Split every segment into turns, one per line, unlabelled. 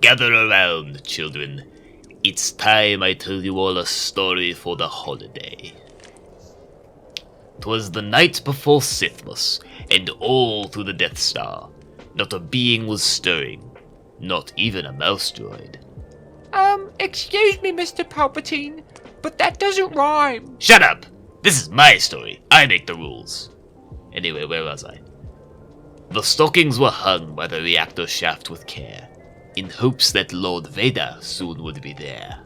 Gather around, children. It's time I tell you all a story for the holiday. 'Twas the night before Sithmas, and all through the Death Star, not a being was stirring, not even a mouse droid.
Excuse me, Mr. Palpatine, but that doesn't rhyme.
Shut up! This is my story. I make the rules. Anyway, where was I? The stockings were hung by the reactor shaft with care, in hopes that Lord Vader soon would be there.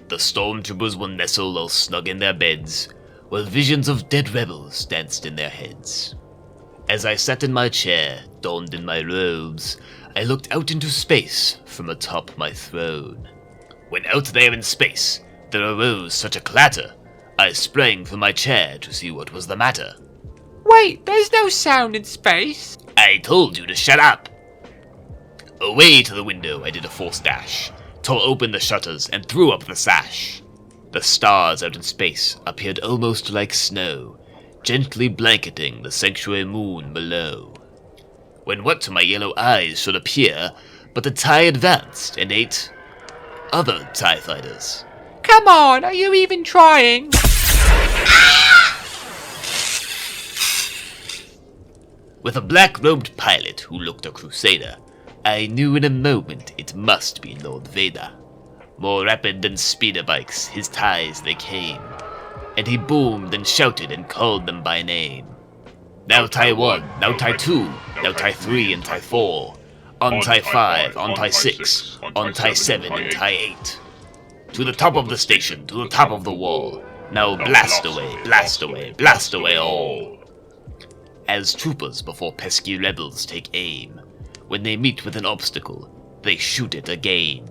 The stormtroopers were nestled all snug in their beds, while visions of dead rebels danced in their heads. As I sat in my chair, donned in my robes, I looked out into space from atop my throne. When out there in space, there arose such a clatter, I sprang from my chair to see what was the matter.
Wait, there's no sound in space.
I told you to shut up! Away to the window I did a force dash, tore open the shutters and threw up the sash. The stars out in space appeared almost like snow, gently blanketing the sanctuary moon below. When what to my yellow eyes should appear but the TIE advanced and ate other TIE fighters.
Come on, are you even trying?
With a black-robed pilot who looked a crusader, I knew in a moment it must be Lord Vader. More rapid than speeder bikes, his TIEs they came, and he boomed and shouted and called them by name. Now TIE 1, now TIE 2, now TIE 3 and TIE 4, on TIE 5, on TIE 6, on TIE 7 and TIE 8. To the top of the station, to the top of the wall, now blast away, blast away, blast away all. As troopers before pesky rebels take aim, when they meet with an obstacle, they shoot it again.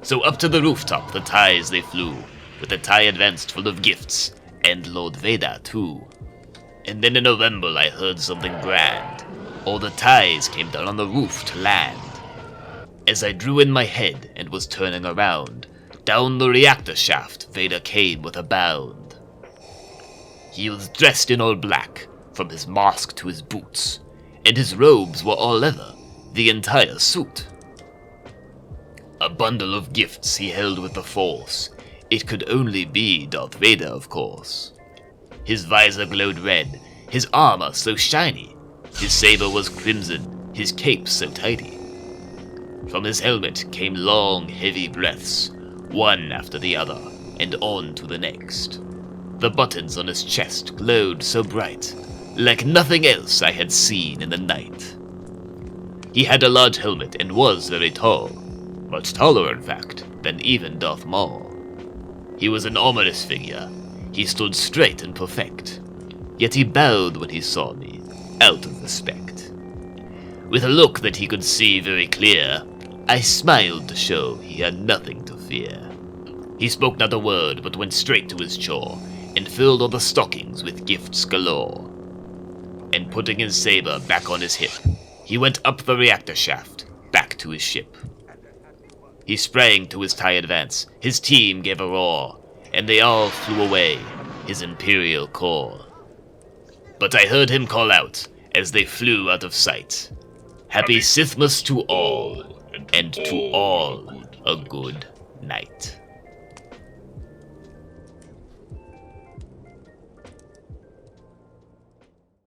So up to the rooftop the TIEs they flew, with the TIE advanced full of gifts, and Lord Vader too. And then in a rumble I heard something grand. All the TIEs came down on the roof to land. As I drew in my head and was turning around, down the reactor shaft Vader came with a bound. He was dressed in all black, from his mask to his boots, and his robes were all leather, the entire suit. A bundle of gifts he held with the Force. It could only be Darth Vader, of course. His visor glowed red, his armor so shiny, his saber was crimson, his cape so tidy. From his helmet came long, heavy breaths, one after the other, and on to the next. The buttons on his chest glowed so bright, like nothing else I had seen in the night. He had a large helmet and was very tall, much taller in fact than even Darth Maul. He was an ominous figure. He stood straight and perfect, yet he bowed when he saw me, out of respect. With a look that he could see very clear, I smiled to show he had nothing to fear. He spoke not a word, but went straight to his chore, and filled all the stockings with gifts galore. And putting his saber back on his hip, he went up the reactor shaft, back to his ship. He sprang to his TIE advance, his team gave a roar, and they all flew away, his Imperial core. But I heard him call out, as they flew out of sight, Happy Sithmas to all, and to all a good night.